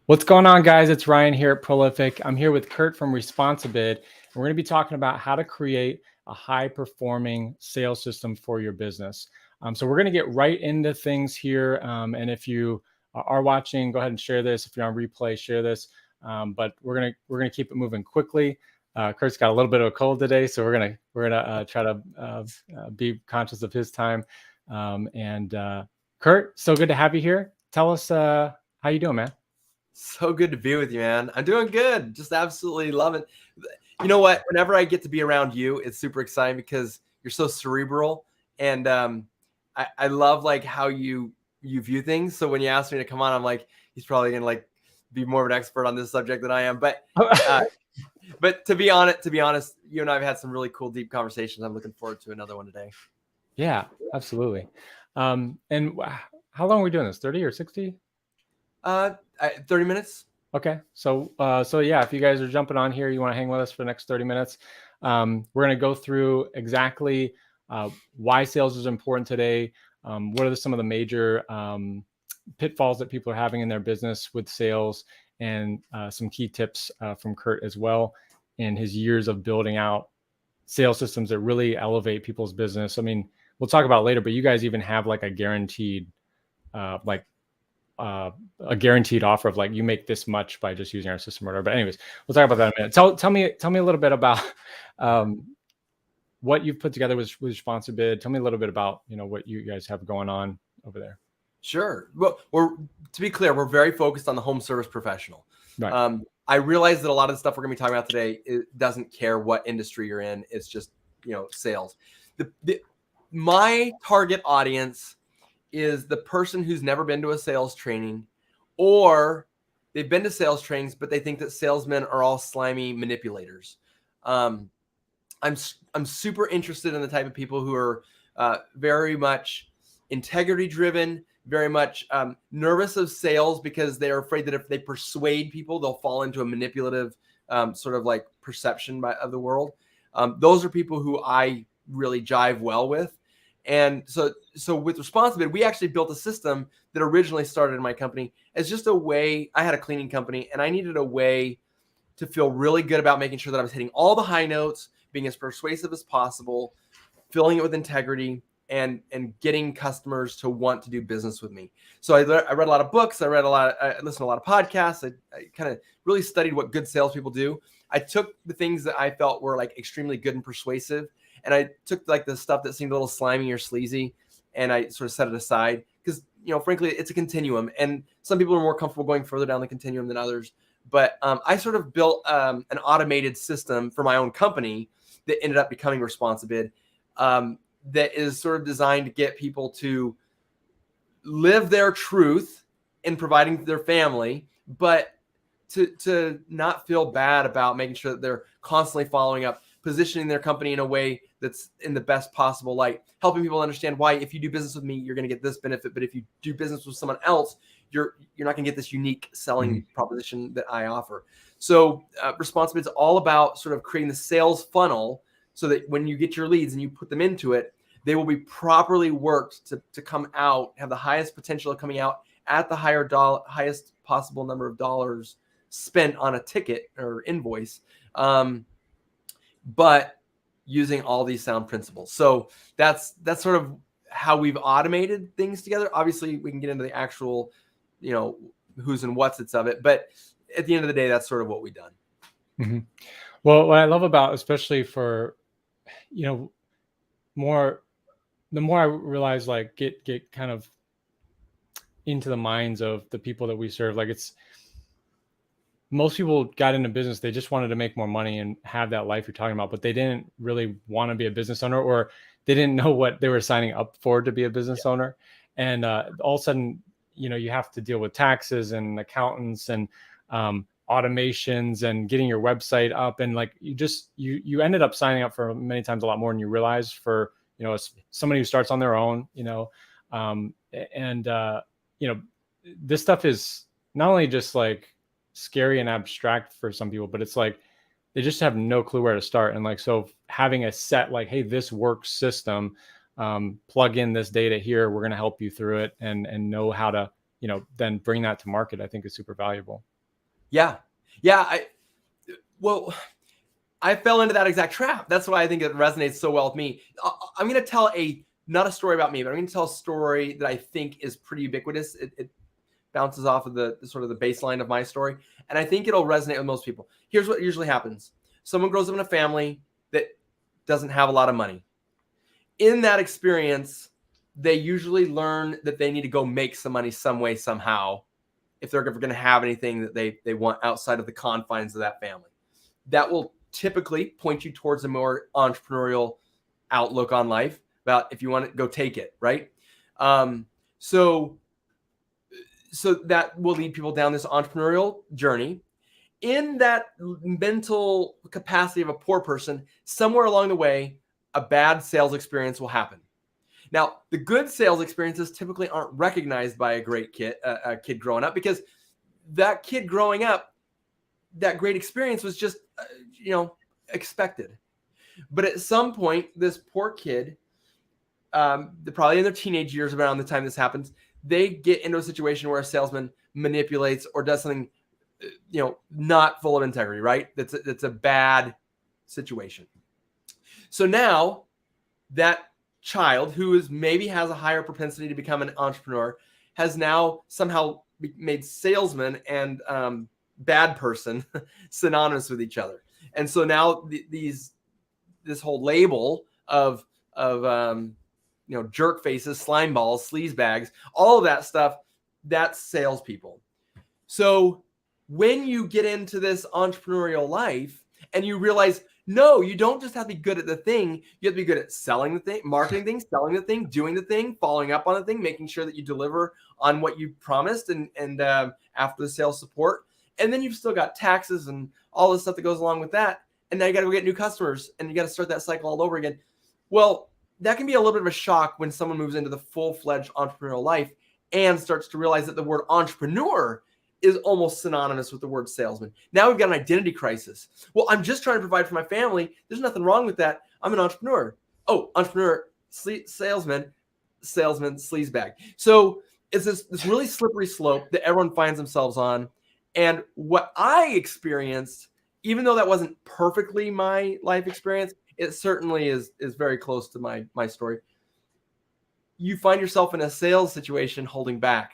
What's going on, guys? It's Ryan here at Prolific. I'm here with Curt from Responsibid, and we're going to be talking about how to create a high-performing sales system for your business. So we're going to get right into things here. And if you are watching, go ahead and share this. If you're on replay, share this. But we're gonna keep it moving quickly. Curt's got a little bit of a cold today, so we're gonna try to be conscious of his time. Curt, so good to have you here. Tell us how you doing, man. So good to be with you, man. I'm doing good. Just absolutely love it. You know what? Whenever I get to be around you, it's super exciting because you're so cerebral, and I love like how you view things. So when you asked me to come on, I'm like, he's probably gonna like be more of an expert on this subject than I am. But to be honest, you and I have had some really cool, deep conversations. I'm looking forward to another one today. Yeah, absolutely. And how long are we doing this? 30 or 60? 30 minutes. Okay. So yeah, if you guys are jumping on here, you want to hang with us for the next 30 minutes. We're going to go through exactly why sales is important today. What are some of the major pitfalls that people are having in their business with sales, and some key tips from Curt as well, and his years of building out sales systems that really elevate people's business. I mean, we'll talk about it later, but you guys even have like a guaranteed a guaranteed offer of like, you make this much by just using our system or whatever. But anyways, we'll talk about that in a minute. Tell me a little bit about what you've put together with Responsibid. Tell me a little bit about, what you guys have going on over there. Sure. Well, to be clear, we're very focused on the home service professional. Right. I realize that a lot of the stuff we're going to be talking about today, it doesn't care what industry you're in. It's just, sales. My target audience is the person who's never been to a sales training, or they've been to sales trainings, but they think that salesmen are all slimy manipulators. I'm super interested in the type of people who are very much integrity driven, very much nervous of sales because they're afraid that if they persuade people, they'll fall into a manipulative sort of like perception of the world. Those are people who I really jive well with. And so with Responsibid, we actually built a system that originally started in my company as just a way. I had a cleaning company, and I needed a way to feel really good about making sure that I was hitting all the high notes, being as persuasive as possible, filling it with integrity, and getting customers to want to do business with me. So I read a lot of books. I listened to a lot of podcasts. I kind of really studied what good salespeople do. I took the things that I felt were like extremely good and persuasive, and I took like the stuff that seemed a little slimy or sleazy, and I sort of set it aside because, frankly, it's a continuum, and some people are more comfortable going further down the continuum than others. But I sort of built an automated system for my own company that ended up becoming Responsibid, that is sort of designed to get people to live their truth in providing to their family, but to not feel bad about making sure that they're constantly following up, positioning their company in a way that's in the best possible light, helping people understand why if you do business with me, you're going to get this benefit, but if you do business with someone else, you're not going to get this unique selling proposition that I offer. So Responsibid is all about sort of creating the sales funnel so that when you get your leads and you put them into it, they will be properly worked to come out, have the highest potential of coming out at the highest possible number of dollars spent on a ticket or invoice, but using all these sound principles. So that's sort of how we've automated things together. Obviously, we can get into the actual, who's and what's it's of it, but at the end of the day, that's sort of what we've done. Mm-hmm. Well, what I love about, especially for, the more I realize, like, get kind of into the minds of the people that we serve, like most people got into business, they just wanted to make more money and have that life you're talking about, but they didn't really want to be a business owner, or they didn't know what they were signing up for to be a business owner. And all of a sudden, you have to deal with taxes and accountants and automations and getting your website up. And like, you ended up signing up for many times a lot more than you realize for, somebody who starts on their own, this stuff is not only just like scary and abstract for some people, but it's like they just have no clue where to start. And like, so having a set, like, hey, this works system, plug in this data here, we're going to help you through it, and know how to, then bring that to market, I think is super valuable. Yeah. Well, I fell into that exact trap. That's why I think it resonates so well with me. I'm going to tell not a story about me, but I'm going to tell a story that I think is pretty ubiquitous. It bounces off of the sort of the baseline of my story, and I think it'll resonate with most people. Here's what usually happens. Someone grows up in a family that doesn't have a lot of money. In that experience, they usually learn that they need to go make some money some way, somehow, if they're ever going to have anything that they want outside of the confines of that family. That will typically point you towards a more entrepreneurial outlook on life about if you want to go take it, right? So that will lead people down this entrepreneurial journey. In that mental capacity of a poor person, somewhere along the way, a bad sales experience will happen. Now, the good sales experiences typically aren't recognized by a kid growing up, because that kid growing up, that great experience was just, expected. But at some point, this poor kid, probably in their teenage years, around the time this happens, they get into a situation where a salesman manipulates or does something, not full of integrity, right? That's a bad situation. So now that child, who maybe has a higher propensity to become an entrepreneur, has now somehow made salesman and bad person synonymous with each other. And so now this whole label of jerk faces, slime balls, sleaze bags, all of that stuff, that's salespeople. So when you get into this entrepreneurial life and you realize, no, you don't just have to be good at the thing. You have to be good at selling the thing, marketing things, selling the thing, doing the thing, following up on the thing, making sure that you deliver on what you promised, and after the sales support. And then you've still got taxes and all this stuff that goes along with that. And now you got to go get new customers, and you got to start that cycle all over again. Well, that can be a little bit of a shock when someone moves into the full-fledged entrepreneurial life and starts to realize that the word entrepreneur is almost synonymous with the word salesman. Now we've got an identity crisis. Well, I'm just trying to provide for my family. There's nothing wrong with that. I'm an entrepreneur. Oh, entrepreneur, salesman, sleazebag. So it's this really slippery slope that everyone finds themselves on. And what I experienced, even though that wasn't perfectly my life experience, it certainly is very close to my story. You find yourself in a sales situation holding back.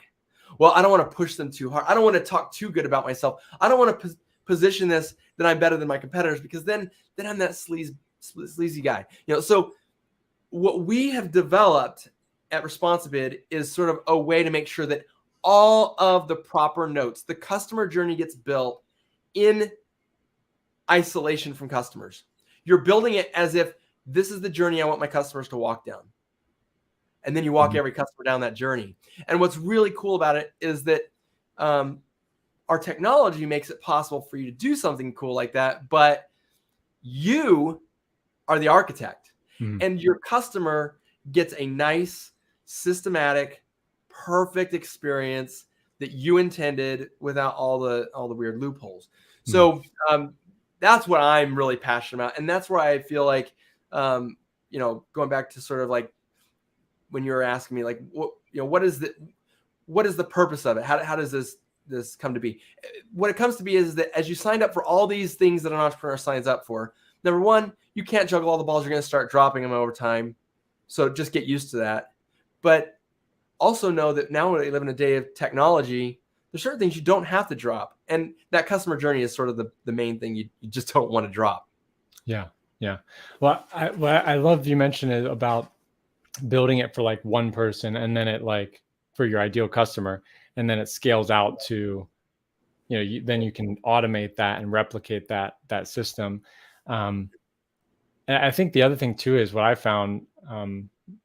Well, I don't want to push them too hard. I don't want to talk too good about myself. I don't want to position this that I'm better than my competitors, because then I'm that sleazy guy. So what we have developed at Responsibid is sort of a way to make sure that all of the proper notes, the customer journey, gets built in isolation from customers. You're building it as if this is the journey I want my customers to walk down. And then you walk every customer down that journey. And what's really cool about it is that our technology makes it possible for you to do something cool like that, but you are the architect. And your customer gets a nice, systematic, perfect experience that you intended without all the weird loopholes. So that's what I'm really passionate about. And that's where I feel like, going back to sort of like when you were asking me, like, what is the purpose of it? How does this come to be? What it comes to be is that as you signed up for all these things that an entrepreneur signs up for, number one, you can't juggle all the balls. You're going to start dropping them over time. So just get used to that. But also know that now we live in a day of technology. There's certain things you don't have to drop. And that customer journey is sort of the main thing you just don't want to drop. Yeah. Yeah. Well, I love you mentioned it about building it for like one person, and then it like for your ideal customer, and then it scales out to, then you can automate that and replicate that system. And I think the other thing too is what I found,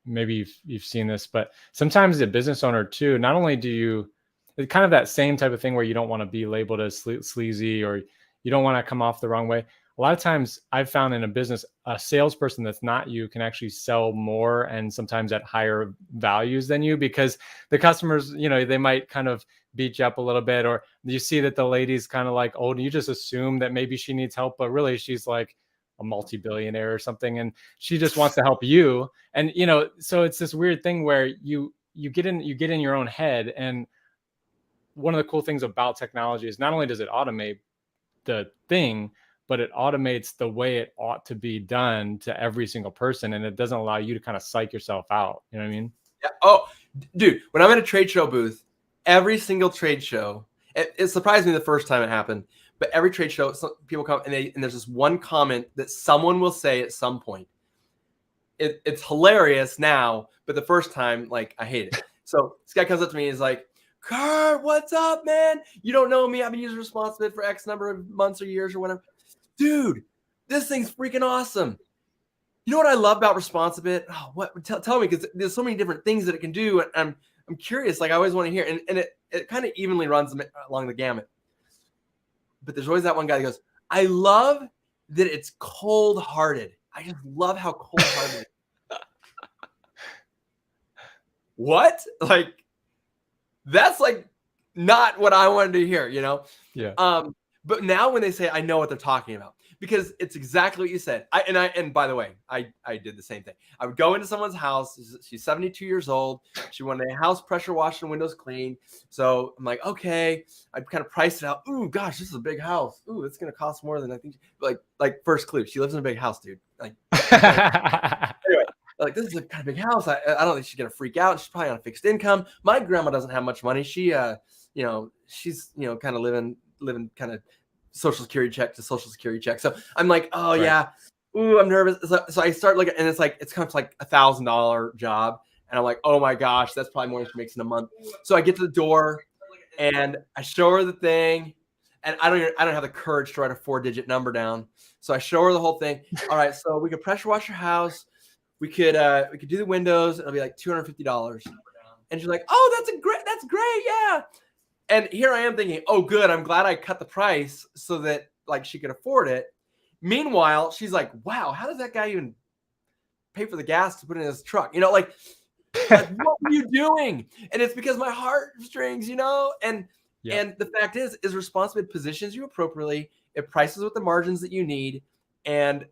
maybe you've seen this, but sometimes the business owner too, not only do you, it's kind of that same type of thing where you don't want to be labeled as sleazy, or you don't want to come off the wrong way. A lot of times I've found in a business, a salesperson that's not you can actually sell more, and sometimes at higher values than you, because the customers, they might kind of beat you up a little bit, or you see that the lady's kind of like old and you just assume that maybe she needs help, but really she's like a multi-billionaire or something, and she just wants to help you. And, so it's this weird thing where you get in your own head, and one of the cool things about technology is not only does it automate the thing, but it automates the way it ought to be done to every single person, and it doesn't allow you to kind of psych yourself out. You know what I mean? Yeah. Oh, dude, when I'm in a trade show booth, every single trade show, it surprised me the first time it happened, but every trade show, people come and there's this one comment that someone will say at some point. It's hilarious now, but the first time, like, I hate it. So this guy comes up to me and is like, Curt, what's up, man? You don't know me. I've been using Responsibit for X number of months or years or whatever. Dude, this thing's freaking awesome. You know what I love about Responsibit? Oh, what? Tell me, because there's so many different things that it can do. And I'm curious. Like, I always want to hear. And it kind of evenly runs along the gamut. But there's always that one guy that goes, I love that it's cold-hearted. I just love how cold-hearted it is. What? Like, that's like not what I wanted to hear, you know? Yeah. But now when they say, I know what they're talking about, because it's exactly what you said. And by the way, I did the same thing. I would go into someone's house. She's 72 years old. She wanted a house pressure washed and windows cleaned. So I'm like, okay. I'd kind of price it out. Ooh, gosh, this is a big house. Ooh, it's going to cost more than I think. Like first clue, she lives in a big house, dude. Like, anyway. Like, this is a kind of big house. I don't think she's gonna freak out. She's probably on a fixed income. My grandma doesn't have much money. She, she's, kind of living kind of social security check to social security check. So I'm like, oh right. Yeah, ooh, I'm nervous. So I start looking, and it's kind of like $1,000 job, and I'm like, oh my gosh, that's probably more than she makes in a month. So I get to the door, and I show her the thing, and I don't have the courage to write a 4-digit number down. So I show her the whole thing. All right, so we could pressure wash your house. We could do the windows. It'll be like $250. And she's like, oh, that's great. Yeah. And here I am thinking, oh, good. I'm glad I cut the price so that like she could afford it. Meanwhile, she's like, wow, how does that guy even pay for the gas to put in his truck? Like what are you doing? And it's because my heartstrings, and the fact is Responsibit positions you appropriately. It prices with the margins that you need. And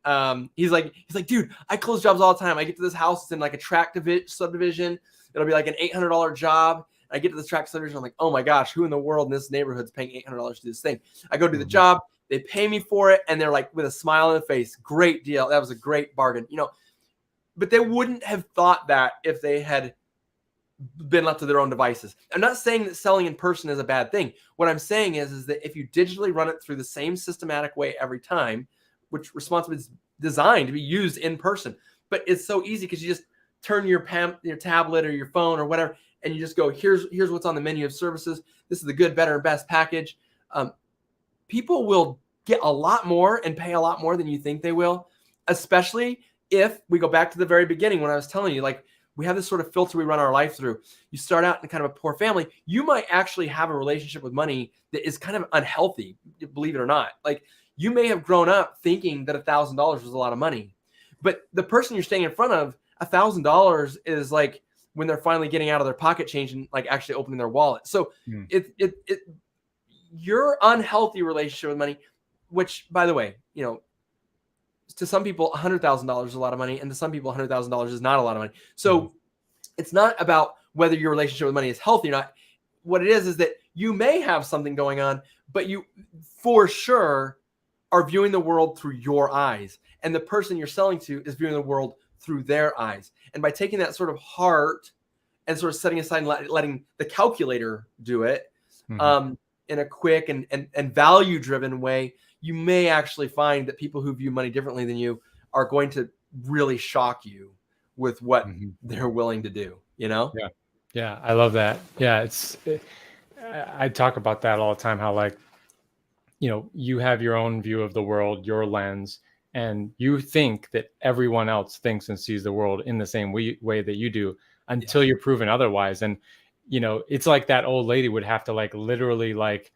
he's like, dude, I close jobs all the time. I get to this house, it's in like a tract subdivision. It'll be like an $800 job. I get to this tract subdivision. I'm like, oh my gosh, who in the world in this neighborhood is paying $800 to do this thing? I go do the job. They pay me for it. And they're like, with a smile on their face, great deal. That was a great bargain, but they wouldn't have thought that if they had been left to their own devices. I'm not saying that selling in person is a bad thing. What I'm saying is that if you digitally run it through the same systematic way every time, which Responsibit is designed to be used in person, but it's so easy because you just turn your tablet or your phone or whatever, and you just go, here's what's on the menu of services. This is the good, better, and best package. People will get a lot more and pay a lot more than you think they will, especially if we go back to the very beginning when I was telling you, like, we have this sort of filter we run our life through. You start out in kind of a poor family. You might actually have a relationship with money that is kind of unhealthy, believe it or not. Like, you may have grown up thinking that $1,000 was a lot of money, but the person you're staying in front of, $1,000 is like when they're finally getting out of their pocket change and like actually opening their wallet. So your unhealthy relationship with money, which, by the way, to some people, $100,000 is a lot of money, and to some people, $100,000 is not a lot of money. So it's not about whether your relationship with money is healthy or not. What it is that you may have something going on, but you for sure are viewing the world through your eyes, and the person you're selling to is viewing the world through their eyes. And by taking that sort of heart and sort of setting aside and letting the calculator do it in a quick and value-driven way, you may actually find that people who view money differently than you are going to really shock you with what they're willing to do, Yeah, I love that. Yeah, I talk about that all the time, how like, you have your own view of the world, your lens, and you think that everyone else thinks and sees the world in the same way that you do until you're proven otherwise. And, it's like that old lady would have to like literally like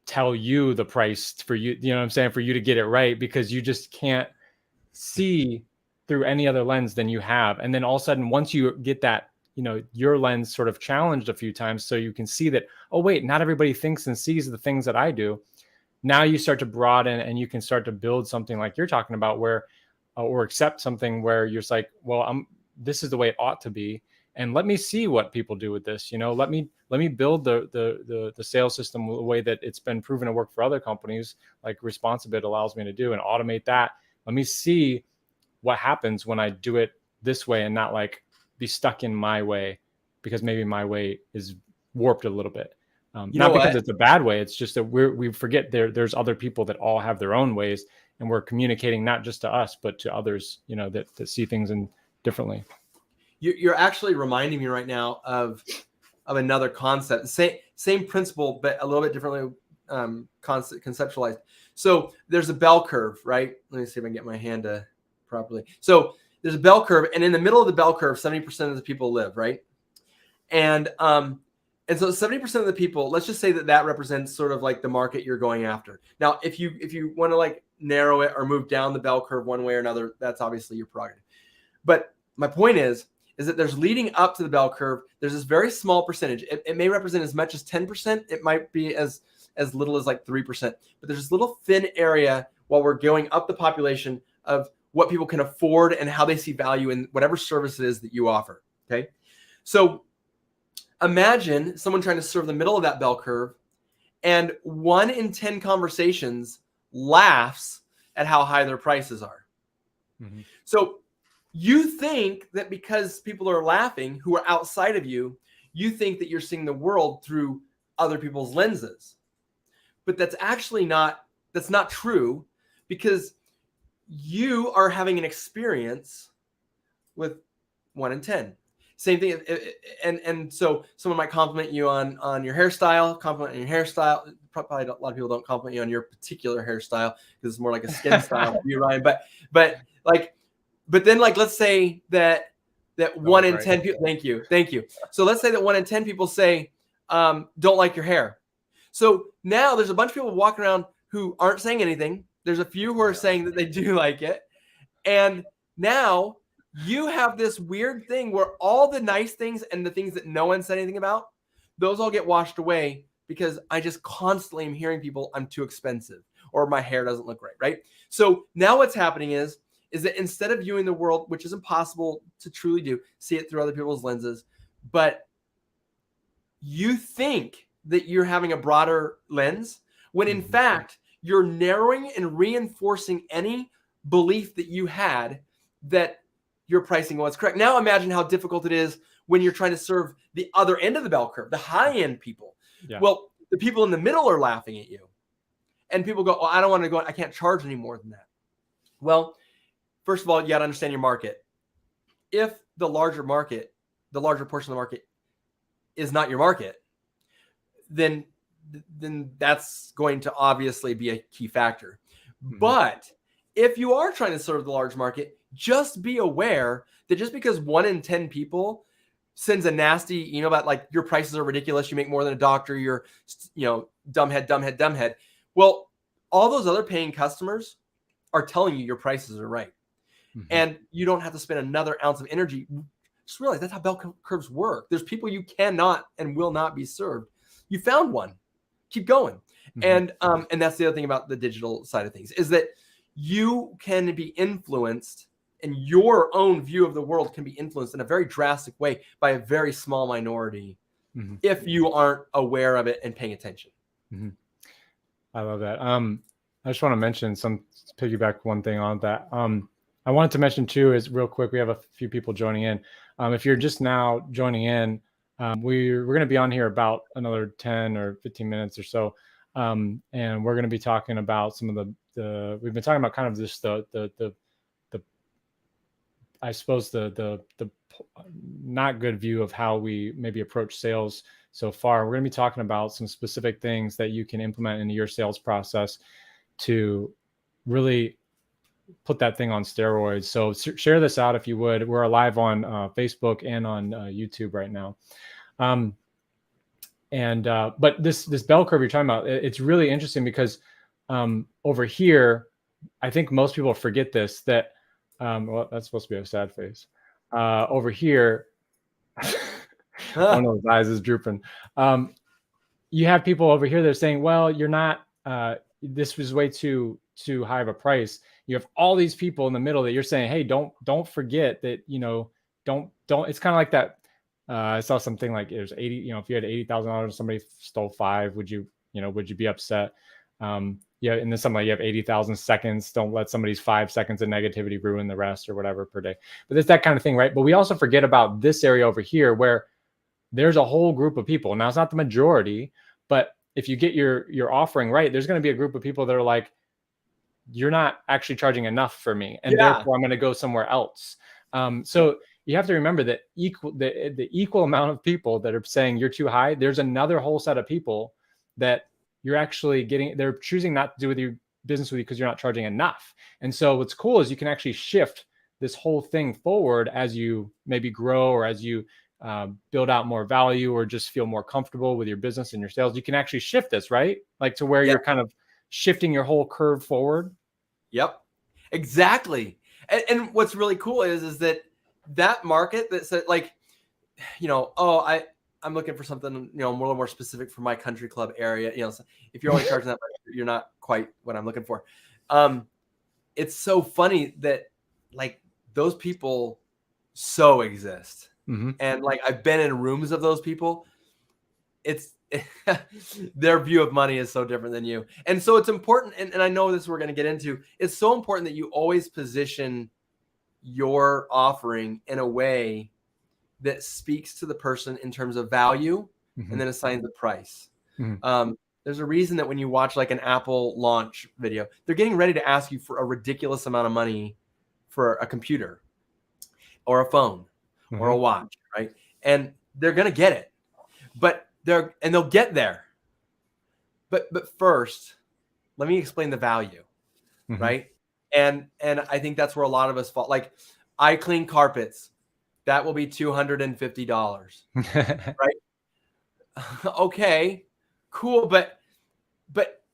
tell you the price for you, you know what I'm saying, for you to get it right, because you just can't see through any other lens than you have. And then all of a sudden, once you get that, your lens sort of challenged a few times, so you can see that, oh wait, not everybody thinks and sees the things that I do. Now you start to broaden, and you can start to build something like you're talking about, where, or accept something where you're just like, well, this is the way it ought to be. and let me see what people do with this. Let me build the sales system the way that it's been proven to work for other companies, like Responsibit allows me to do, and automate that. Let me see what happens when I do it this way and not like be stuck in my way, because maybe my way is warped a little bit. Not because it's a bad way. It's just that we forget there's other people that all have their own ways, and we're communicating not just to us, but to others, that see things differently. You're actually reminding me right now of another concept. Same principle, but a little bit differently conceptualized. So there's a bell curve, right? Let me see if I can get my hand properly. So there's a bell curve, and in the middle of the bell curve, 70% of the people live, right? And so 70% of the people, let's just say that represents sort of like the market you're going after. Now, if you want to like narrow it or move down the bell curve one way or another, that's obviously your prerogative. But my point is that there's leading up to the bell curve, there's this very small percentage. It may represent as much as 10%. It might be as little as like 3%. But there's this little thin area while we're going up the population of what people can afford and how they see value in whatever service it is that you offer. Okay. So imagine someone trying to serve the middle of that bell curve, and 1 in 10 conversations laughs at how high their prices are. Mm-hmm. So you think that because people are laughing who are outside of you, you think that you're seeing the world through other people's lenses. But that's not true, because you are having an experience with 1 in 10. Same thing. And so someone might compliment you on your hairstyle, Probably a lot of people don't compliment you on your particular hairstyle because it's more like a skin style for you, Ryan. But then like, let's say that 1 in 10 people, thank you. So let's say that 1 in 10 people say, don't like your hair. So now there's a bunch of people walking around who aren't saying anything. There's a few who are saying that they do like it. And now you have this weird thing where all the nice things and the things that no one said anything about, those all get washed away because I just constantly am hearing people, I'm too expensive or my hair doesn't look right? So now what's happening is that instead of viewing the world, which is impossible to truly do, see it through other people's lenses, but you think that you're having a broader lens, when in fact, you're narrowing and reinforcing any belief that you had that your pricing was correct. Now imagine how difficult it is when you're trying to serve the other end of the bell curve, the high-end people. Yeah. Well, the people in the middle are laughing at you. And people go, I don't want to go, I can't charge any more than that. Well, first of all, you got to understand your market. If the larger portion of the market is not your market, then that's going to obviously be a key factor. Mm-hmm. But if you are trying to serve the large market, just be aware that just because 1 in 10 people sends a nasty email about like your prices are ridiculous, you make more than a doctor, you're dumbhead. Well, all those other paying customers are telling you your prices are right. Mm-hmm. And you don't have to spend another ounce of energy. Just realize that's how bell curves work. There's people you cannot and will not be served. You found one. Keep going. Mm-hmm. And that's the other thing about the digital side of things, is that you can be influenced, and your own view of the world can be influenced in a very drastic way by a very small minority, mm-hmm. if you aren't aware of it and paying attention. Mm-hmm. I love that. I just want to mention piggyback one thing on that. I wanted to mention too, is real quick, we have a few people joining in. If you're just now joining in, we're going to be on here about another 10 or 15 minutes or so. And we're going to be talking about some of we've been talking about kind of just the I suppose the not good view of how we maybe approach sales so far. We're going to be talking about some specific things that you can implement into your sales process to really put that thing on steroids. So share this out if you would. We're live on Facebook and on YouTube right now. But this bell curve you're talking about, it's really interesting because over here, I think most people forget this, that well, that's supposed to be a sad face. Over here, one of those eyes is drooping. You have people over here that are saying, well, you're not, this was way too high of a price. You have all these people in the middle that you're saying, hey, don't forget that, don't, it's kind of like I saw something like it was 80, if you had $80,000 and somebody stole 5, would you be upset? Yeah. And then something like you have 80,000 seconds. Don't let somebody's 5 seconds of negativity ruin the rest or whatever per day. But it's that kind of thing, right? But we also forget about this area over here where there's a whole group of people. Now it's not the majority, but if you get your offering right, there's going to be a group of people that are like, you're not actually charging enough for me, and therefore I'm going to go somewhere else. So you have to remember that the equal amount of people that are saying you're too high, there's another whole set of people that you're actually getting, they're choosing not to do with your business with you because you're not charging enough. And so what's cool is you can actually shift this whole thing forward as you maybe grow, or as you build out more value, or just feel more comfortable with your business and your sales. You can actually shift this, right? Like to where you're kind of shifting your whole curve forward. Yep, exactly. And what's really cool is that market that said, like, I'm looking for something, a little more specific for my country club area. So if you're only charging that much, you're not quite what I'm looking for. It's so funny that like those people so exist. Mm-hmm. And like I've been in rooms of those people. It's their view of money is so different than you. And so it's important, and I know this we're going to get into, it's so important that you always position your offering in a way that speaks to the person in terms of value, and then assigns the price. There's a reason that when you watch like an Apple launch video, they're getting ready to ask you for a ridiculous amount of money for a computer or a phone or a watch, right? And they're going to get it, but they'll get there. But first, let me explain the value, right? And I think that's where a lot of us fall. Like, I clean carpets. That will be $250, right? Okay, cool. But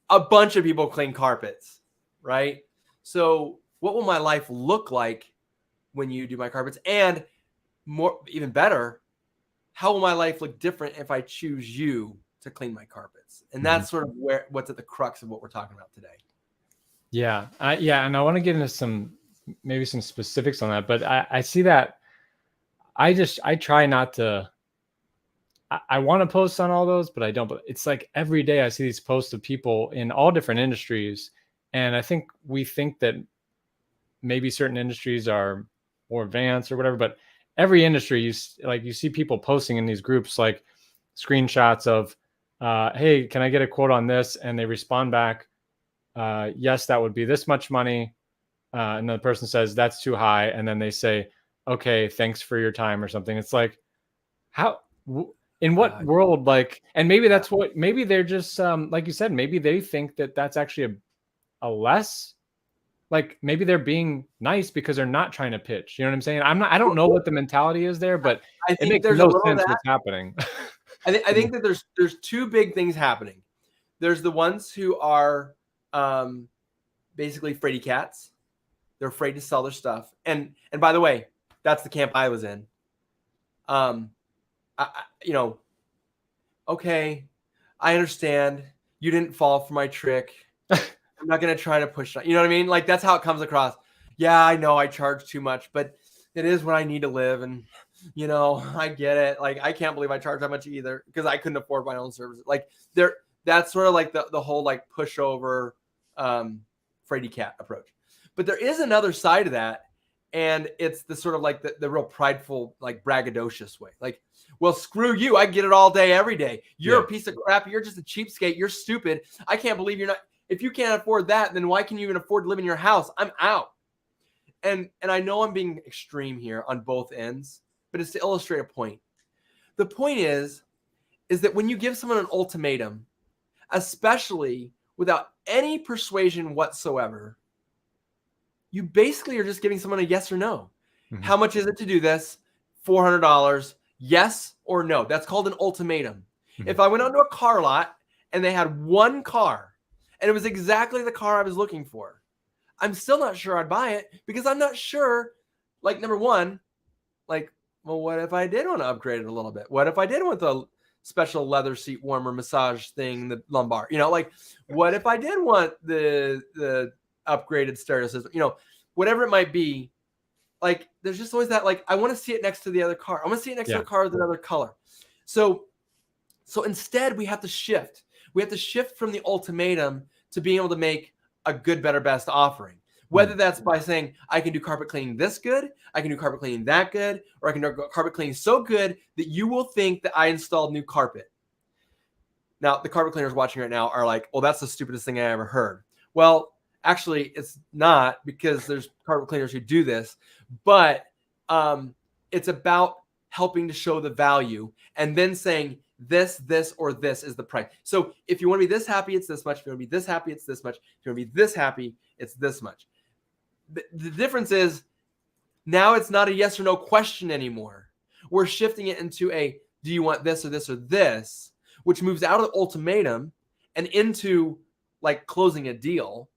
a bunch of people clean carpets, right? So what will my life look like when you do my carpets? And even better, how will my life look different if I choose you to clean my carpets? And that's sort of what's at the crux of what we're talking about today. Yeah. And I want to get into maybe some specifics on that, but I see that I try not to, I want to post on all those, but I don't. But it's like every day I see these posts of people in all different industries. And I think we think that maybe certain industries are more advanced or whatever, but every industry, you see people posting in these groups, like screenshots of, hey, can I get a quote on this? And they respond back, yes, that would be this much money. And the person says, that's too high. And then they say, okay, thanks for your time or something. It's like, in what world, like, and maybe that's what, maybe they're just, like you said, maybe they think that that's actually a less, like maybe they're being nice because they're not trying to pitch. You know what I'm saying? I don't know what the mentality is there, but I it think makes there's no a little sense of that. what's happening. I think that there's two big things happening. There's the ones who are basically fraidy cats. They're afraid to sell their stuff. And by the way, that's the camp I was in. Okay, I understand. You didn't fall for my trick. I'm not going to try to push it. You know what I mean? Like, that's how it comes across. Yeah, I know I charge too much, but it is what I need to live. And, I get it. Like, I can't believe I charge that much either because I couldn't afford my own services. Like, that's sort of like the whole like pushover fraidy cat approach. But there is another side of that. And it's the sort of like the real prideful, like braggadocious way. Like, well, screw you. I get it all day, every day. You're a piece of crap. You're just a cheapskate. You're stupid. I can't believe you're not. If you can't afford that, then why can you even afford to live in your house? I'm out. And I know I'm being extreme here on both ends, but it's to illustrate a point. The point is that when you give someone an ultimatum, especially without any persuasion whatsoever, you basically are just giving someone a yes or no. How much is it to do this? $400. Yes or no. That's called an ultimatum. If I went onto a car lot and they had one car and it was exactly the car I was looking for, I'm still not sure I'd buy it because I'm not sure, like, number one, like, well, what if I did want to upgrade it a little bit? What if I did want the special leather seat warmer massage thing, the lumbar? Like, what if I did want the upgraded stereo system? Whatever it might be, like there's just always that, like, I want to see it next to the other car. I want to see it next to Yeah. the car with another color. So instead we have to shift. We have to shift from the ultimatum to being able to make a good, better, best offering. Whether that's by saying, I can do carpet cleaning this good, I can do carpet cleaning that good, or I can do carpet cleaning so good that you will think that I installed new carpet. Now, the carpet cleaners watching right now are like, oh, that's the stupidest thing I ever heard. Well, actually, it's not, because there's carpet cleaners who do this, but it's about helping to show the value and then saying this, or this is the price. So if you want to be this happy, it's this much. If you want to be this happy, it's this much. If you want to be this happy, it's this much. The difference is now it's not a yes or no question anymore. We're shifting it into a, do you want this or this or this, which moves out of the ultimatum and into like closing a deal.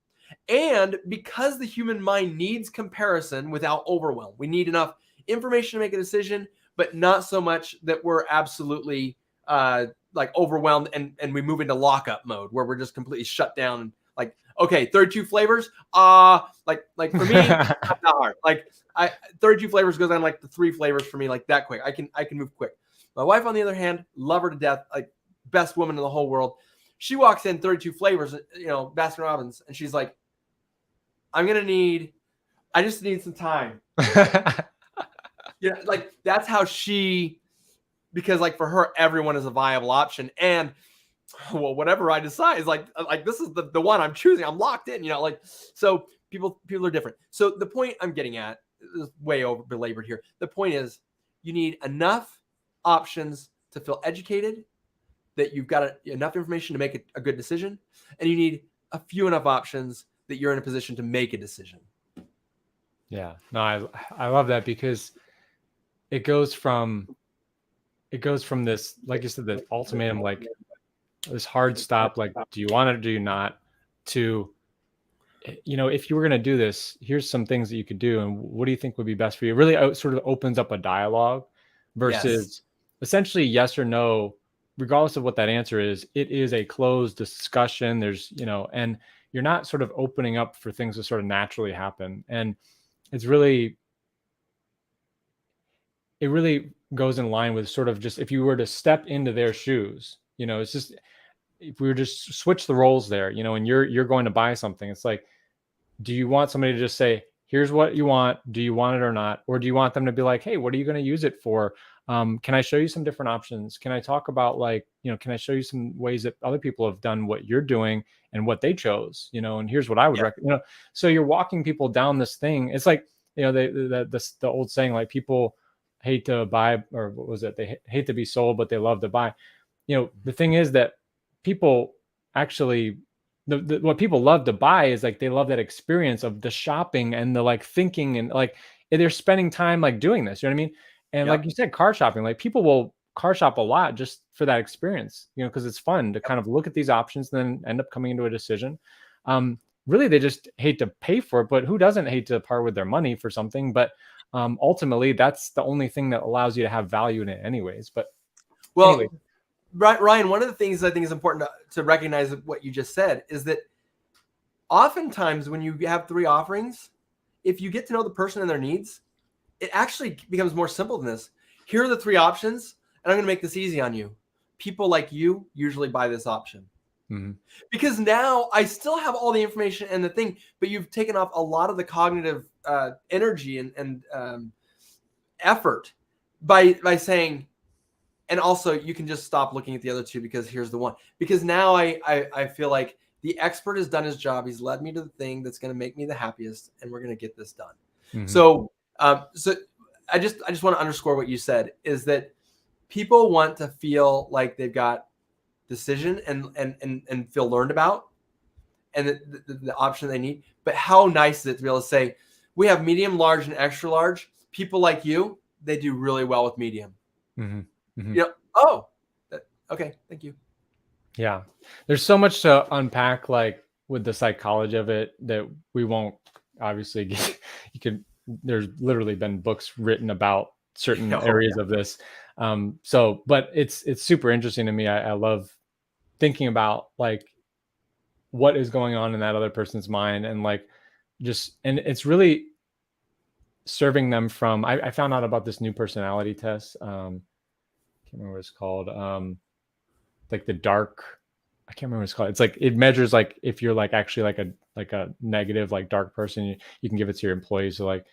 And because the human mind needs comparison without overwhelm, we need enough information to make a decision, but not so much that we're absolutely like overwhelmed and we move into lockup mode where we're just completely shut down. Like, okay, 32 flavors. Like for me, not that hard. Like 32 flavors goes on like the 3 flavors for me, like that quick. I can move quick. My wife, on the other hand, love her to death, like best woman in the whole world. She walks in 32 flavors, Baskin Robbins, and she's like, I just need some time. Like that's how because like for her, everyone is a viable option. And well, whatever I decide is like this is the one I'm choosing. I'm locked in, like, so people are different. So the point I'm getting at is way over belabored here. The point is you need enough options to feel educated, that you've got enough information to make a good decision. And you need a few enough options that you're in a position to make a decision. Yeah, no, I love that, because it goes from this, like you said, the ultimatum, like this hard stop, like, do you want it or do you not, to, if you were going to do this, here's some things that you could do. And what do you think would be best for you? It really sort of opens up a dialogue versus essentially yes or no, regardless of what that answer is. It is a closed discussion. There's, and you're not sort of opening up for things to sort of naturally happen. And it really goes in line with sort of just, if you were to step into their shoes, it's just, if we were just switch the roles there, and you're going to buy something, it's like, do you want somebody to just say, here's what you want, do you want it or not? Or do you want them to be like, hey, what are you going to use it for? Can I show you some different options? Can I talk about, like, can I show you some ways that other people have done what you're doing and what they chose, and here's what I would recommend, so you're walking people down this thing. It's like, the old saying, like, people hate to buy, or what was it? They hate to be sold, but they love to buy. The thing is that people actually, what people love to buy is, like, they love that experience of the shopping and the, like, thinking, and like they're spending time like doing this, you know what I mean? And like you said, car shopping, like people will car shop a lot just for that experience, because it's fun to kind of look at these options and then end up coming into a decision. Really, they just hate to pay for it, but who doesn't hate to part with their money for something? But ultimately, that's the only thing that allows you to have value in it anyways. But anyway. Ryan, one of the things I think is important to recognize what you just said is that oftentimes when you have 3 offerings, if you get to know the person and their needs, it actually becomes more simple than this. Here are the 3 options, and I'm going to make this easy on you. People like you usually buy this option. Mm-hmm. Because now I still have all the information and the thing, but you've taken off a lot of the cognitive energy and effort by saying, and also you can just stop looking at the other 2 because here's the one. Because now I feel like the expert has done his job. He's led me to the thing that's going to make me the happiest, and we're going to get this done. Mm-hmm. So I just want to underscore what you said, is that people want to feel like they've got decision and feel learned about, and the option they need. But how nice is it to be able to say, we have medium, large, and extra large. People like you, they do really well with medium. Mm-hmm. Mm-hmm. Okay, thank you. Yeah, there's so much to unpack, like with the psychology of it, that we won't obviously get. There's literally been books written about certain areas of this. But it's super interesting to me. I love thinking about, like, what is going on in that other person's mind, and like and it's really, serving them from, I found out about this new personality test. Can't remember what it's called. Like the dark, I can't remember what it's called. It's like, it measures like if you're like actually like a negative, like dark person, you can give it to your employees to like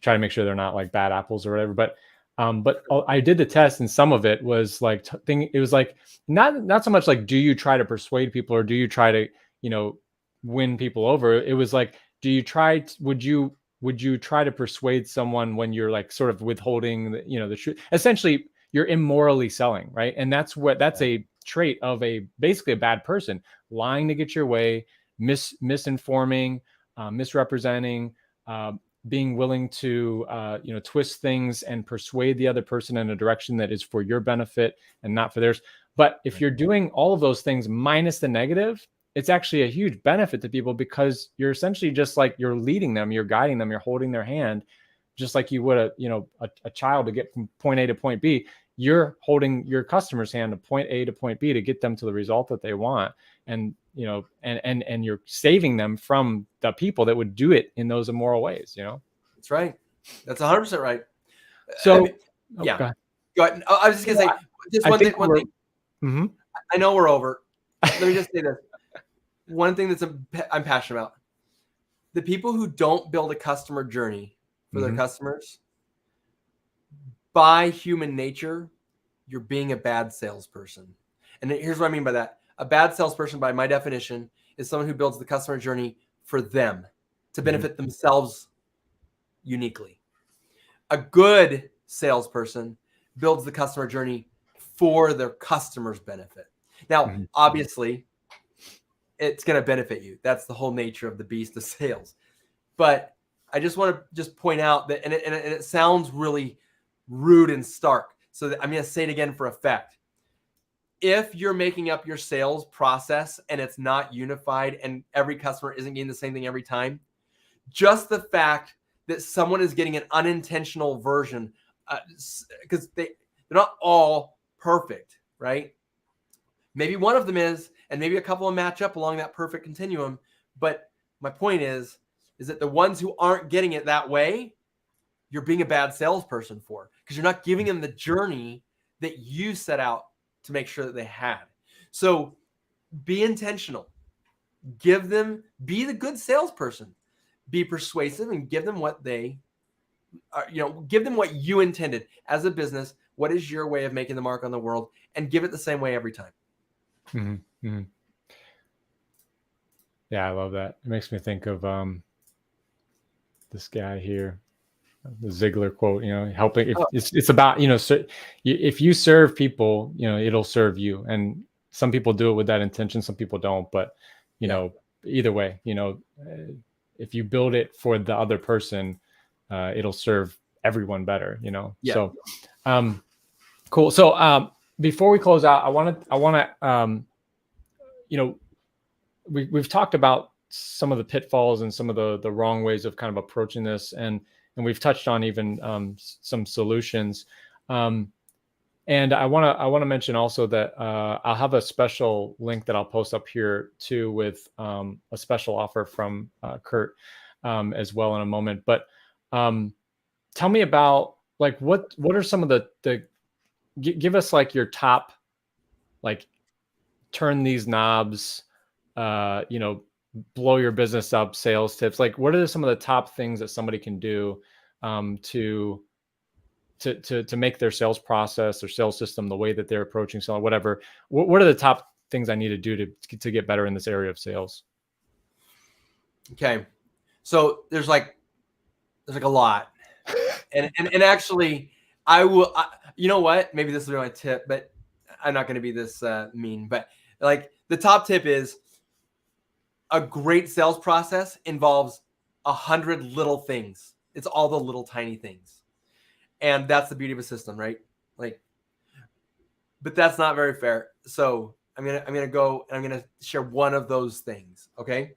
try to make sure they're not like bad apples or whatever. But I did the test, and some of it was like it was like not so much like, do you try to persuade people or do you try to, win people over? It was like, would you try to persuade someone when you're like sort of withholding the truth? Essentially, you're immorally selling, right? And that's a trait of basically a bad person: lying to get your way, misinforming, misrepresenting, being willing to twist things and persuade the other person in a direction that is for your benefit and not for theirs. But if you're doing all of those things minus the negative, it's actually a huge benefit to people, because you're essentially just like, you're leading them, you're guiding them, you're holding their hand, just like you would a child to get from point A to point B. You're holding your customer's hand to point A to point B to get them to the result that they want. And and you're saving them from the people that would do it in those immoral ways. That's right. That's 100% right. So, I mean, yeah. Go ahead. I was just gonna say just one thing. Mm-hmm. I know we're over. Let me just say this. One thing that's I'm passionate about: the people who don't build a customer journey for their customers, by human nature, you're being a bad salesperson. And here's what I mean by that. A bad salesperson, by my definition, is someone who builds the customer journey for them, to benefit themselves uniquely. A good salesperson builds the customer journey for their customers' benefit. Now, obviously, it's going to benefit you. That's the whole nature of the beast of sales. But I just want to just point out that, and it sounds really rude and stark, so that I'm going to say it again for effect. If you're making up your sales process and it's not unified and every customer isn't getting the same thing every time, just the fact that someone is getting an unintentional version, because they're not all perfect, right? Maybe one of them is, and maybe a couple of match up along that perfect continuum. But my point is that the ones who aren't getting it that way, you're being a bad salesperson for, because you're not giving them the journey that you set out to make sure that they had. So be intentional. Be the good salesperson. Be persuasive and give them what they are, give them what you intended as a business. What is your way of making the mark on the world? And give it the same way every time. Mm-hmm. Mm-hmm. Yeah, I love that. It makes me think of this guy here, the Ziegler quote. Helping. It's about if you serve people, it'll serve you. And some people do it with that intention, some people don't. But either way, if you build it for the other person, it'll serve everyone better. Yeah. So, cool. So before we close out, I want to we've talked about some of the pitfalls and some of the wrong ways of kind of approaching this, and we've touched on even some solutions. And I want to mention also that I'll have a special link that I'll post up here too, with a special offer from Curt as well in a moment. But tell me about, like, what are some of the give us like your top, like, turn these knobs, blow your business up sales tips. Like, what are some of the top things that somebody can do to make their sales process, their sales system, the way that they're approaching selling, whatever? What are the top things I need to do to get better in this area of sales? Okay. So there's like a lot. and actually you know what? Maybe this is my tip, but I'm not going to be this mean, but like, the top tip is, a great sales process involves 100 little things. It's all the little tiny things. And that's the beauty of a system, right? Like, but that's not very fair. So I'm going to go and I'm going to share one of those things. Okay.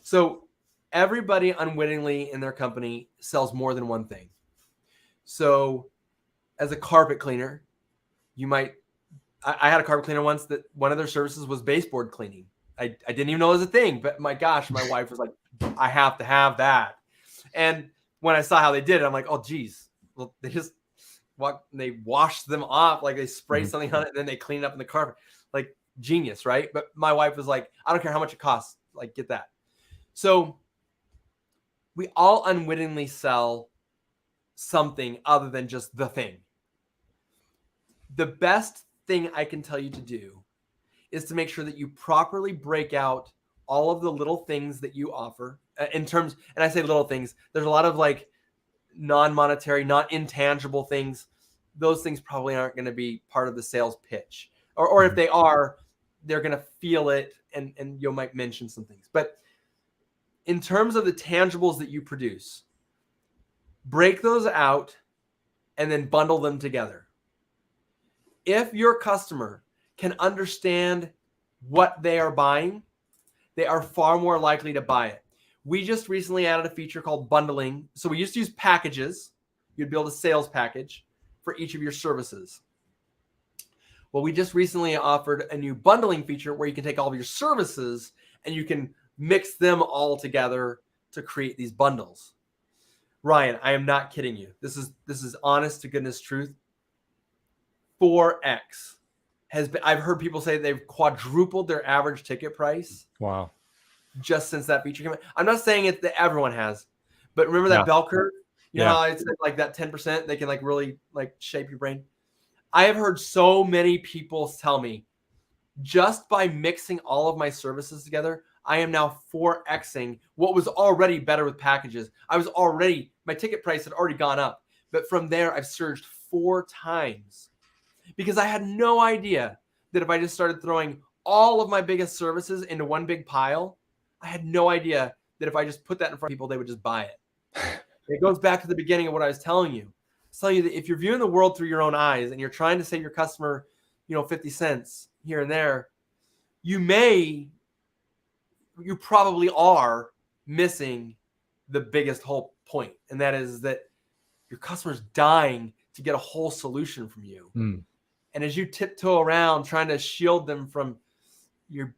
So everybody unwittingly in their company sells more than one thing. So as a carpet cleaner, I had a carpet cleaner once that one of their services was baseboard cleaning. I didn't even know it was a thing, but my gosh, my wife was like, I have to have that. And when I saw how they did it, I'm like, oh geez, well, they washed them off, like they spray something on it and then they clean it up in the carpet. Like genius, right? But my wife was like, I don't care how much it costs, like get that. So we all unwittingly sell something other than just the thing. The best thing I can tell you to do is to make sure that you properly break out all of the little things that you offer in terms, and I say little things, there's a lot of like non-monetary, not intangible things. Those things probably aren't going to be part of the sales pitch, or if they are, they're going to feel it and you might mention some things. But in terms of the tangibles that you produce, break those out and then bundle them together. If your customer can understand what they are buying, they are far more likely to buy it. We just recently added a feature called bundling. So we used to use packages. You'd build a sales package for each of your services. Well, we just recently offered a new bundling feature where you can take all of your services and you can mix them all together to create these bundles. Ryan, I am not kidding you. This is honest to goodness truth. 4x has been, I've heard people say they've quadrupled their average ticket price. Wow. Just since that feature came out. I'm not saying it that everyone has, but remember that bell curve? You know how I said like that 10%, they can like really like shape your brain. I have heard so many people tell me, just by mixing all of my services together, I am now 4xing what was already better with packages. My ticket price had already gone up, but from there I've surged 4 times because I had no idea that if I just started throwing all of my biggest services into one big pile, I had no idea that if I just put that in front of people, they would just buy it. It goes back to the beginning of what I was telling you. It's telling you that if you're viewing the world through your own eyes and you're trying to save your customer, 50 cents here and there, you probably are missing the biggest whole point. And that is that your customer's dying to get a whole solution from you. And as you tiptoe around trying to shield them from your,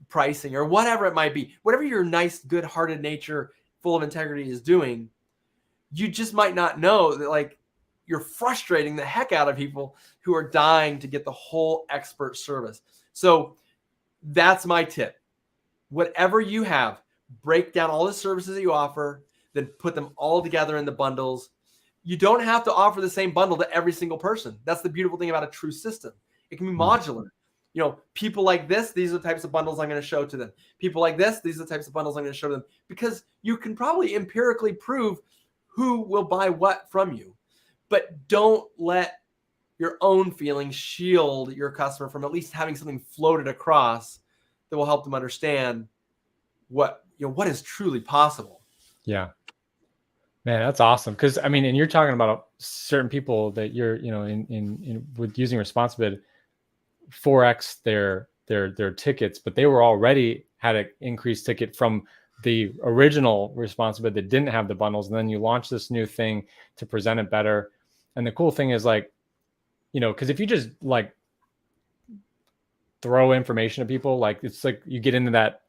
pricing or whatever it might be, whatever your nice, good-hearted nature, full of integrity is doing, you just might not know that like you're frustrating the heck out of people who are dying to get the whole expert service. So that's my tip. Whatever you have, break down all the services that you offer, then put them all together in the bundles. You don't have to offer the same bundle to every single person. That's the beautiful thing about a true system. It can be modular. People like this, these are the types of bundles I'm going to show to them. People like this, these are the types of bundles I'm going to show them, because you can probably empirically prove who will buy what from you. But don't let your own feelings shield your customer from at least having something floated across that will help them understand what is truly possible. Yeah. Man, that's awesome. Because and you're talking about certain people that you're, in with using responsibility, 4x their tickets, but they were already had an increased ticket from the original responsibility that didn't have the bundles, and then you launch this new thing to present it better. And the cool thing is because if you just like throw information at people, like it's like you get into that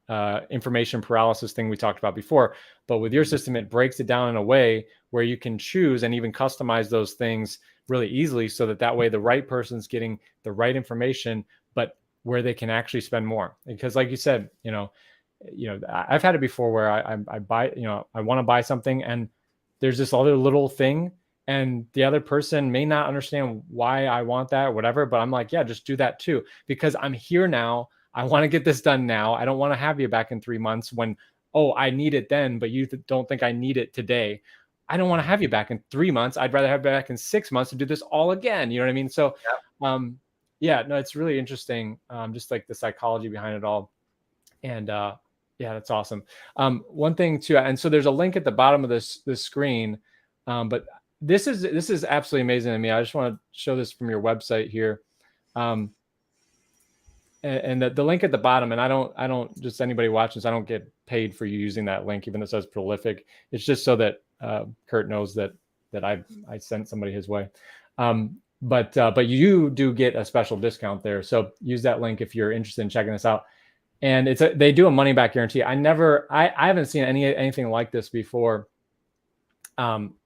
information paralysis thing we talked about before. But with your system, it breaks it down in a way where you can choose and even customize those things really easily, so that way the right person's getting the right information, but where they can actually spend more. Because like you said, I've had it before where I buy, I want to buy something and there's this other little thing and the other person may not understand why I want that or whatever, but I'm like, yeah, just do that too, because I'm here now. I want to get this done now. I don't want to have you back in 3 months when, I need it then, but you don't think I need it today. I don't want to have you back in 3 months. I'd rather have you back in 6 months to do this all again. You know what I mean? So, it's really interesting. Just like the psychology behind it all. And, that's awesome. One thing too, and so there's a link at the bottom of this screen, but this is absolutely amazing to me. I just want to show this from your website here. And the link at the bottom, and I don't just anybody watching this, I don't get paid for you using that link, even though it says prolific. It's just so that Curt knows that I sent somebody his way. But you do get a special discount there. So use that link if you're interested in checking this out. And they do a money back guarantee. I haven't seen anything like this before.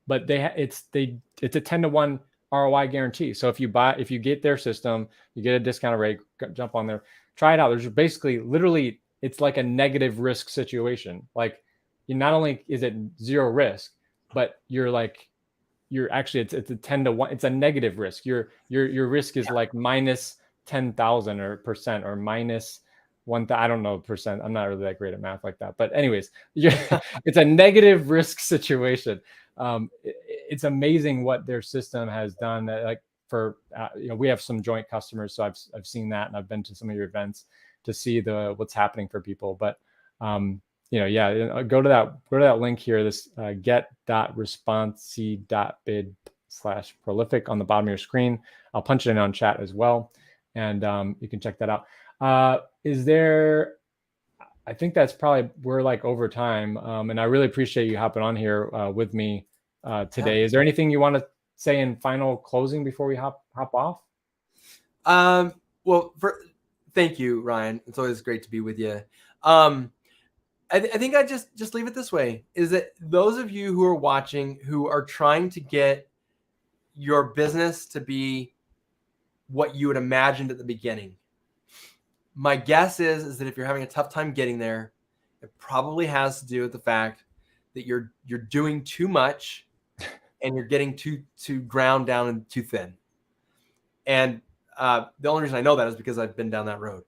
But it's a 10-to-1 ROI guarantee. So if you get their system, you get a discounted rate, jump on there, try it out. There's basically literally, it's like a negative risk situation. Like, not only is it zero risk, but you're actually, it's a 10-to-1, it's a negative risk. Your risk is like minus 10,000 or percent, or minus one. I don't know percent. I'm not really that great at math like that. But anyways, it's a negative risk situation. It's amazing what their system has done. Like for we have some joint customers, so I've seen that, and I've been to some of your events to see what's happening for people. But go to that link here, this get.response.bid/prolific on the bottom of your screen. I'll punch it in on chat as well, and you can check that out. I think that's probably, we're like over time, and I really appreciate you hopping on here with me today. Yeah. Is there anything you want to say in final closing before we hop off? Well, thank you, Ryan. It's always great to be with you. I think I just leave it this way, is that those of you who are watching, who are trying to get your business to be what you had imagined at the beginning, my guess is that if you're having a tough time getting there, it probably has to do with the fact that you're doing too much and you're getting too ground down and too thin. And the only reason I know that is because I've been down that road.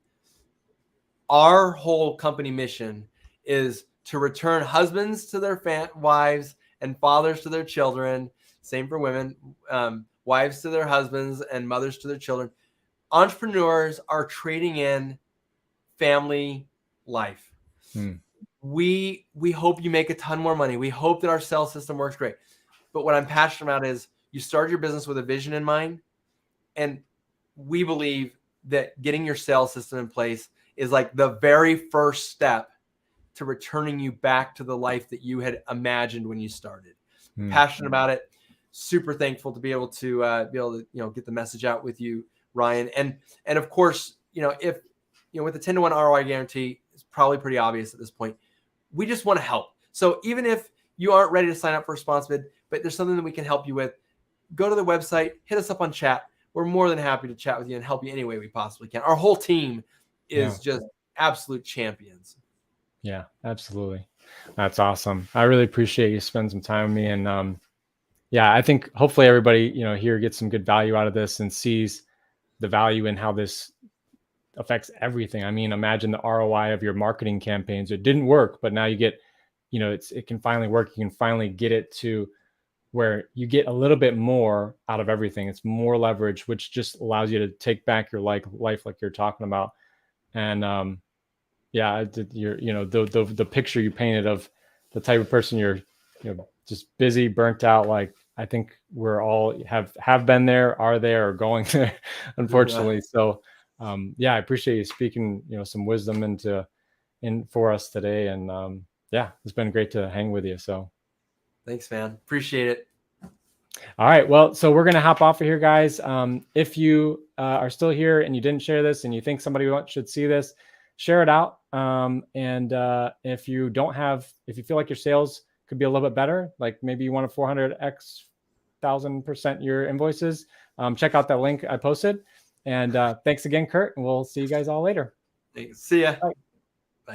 Our whole company mission is to return husbands to their wives and fathers to their children. Same for women, wives to their husbands and mothers to their children. Entrepreneurs are trading in family life. We hope you make a ton more money. We hope that our sales system works great. But what I'm passionate about is you start your business with a vision in mind. And we believe that getting your sales system in place is like the very first step to returning you back to the life that you had imagined when you started. Passionate about it. Super thankful to be able to get the message out with you, Ryan. And of course, if with the 10-to-1 ROI guarantee, it's probably pretty obvious at this point. We just want to help. So even if you aren't ready to sign up for ResponseBid, but there's something that we can help you with, go to the website, hit us up on chat. We're more than happy to chat with you and help you any way we possibly can. Our whole team is just absolute champions. Yeah, absolutely. That's awesome. I really appreciate you spending some time with me. And I think hopefully everybody, here gets some good value out of this and sees the value in how this affects everything. I mean, imagine the ROI of your marketing campaigns. It didn't work, but now you get, it can finally work. You can finally get it to where you get a little bit more out of everything. It's more leverage, which just allows you to take back your life like you're talking about. And the picture you painted of the type of person you're, just busy, burnt out. Like, I think we're all have been there, are there, or going there, unfortunately. So, I appreciate you speaking, some wisdom in for us today. And it's been great to hang with you. So thanks, man. Appreciate it. All right. Well, so we're going to hop off of here, guys. If you are still here and you didn't share this and you think somebody should see this, share it out. And if you feel like your sales could be a little bit better, like maybe you want a 400,000% your invoices, check out that link I posted. And thanks again, Curt. And we'll see you guys all later. Thanks. See ya. Bye.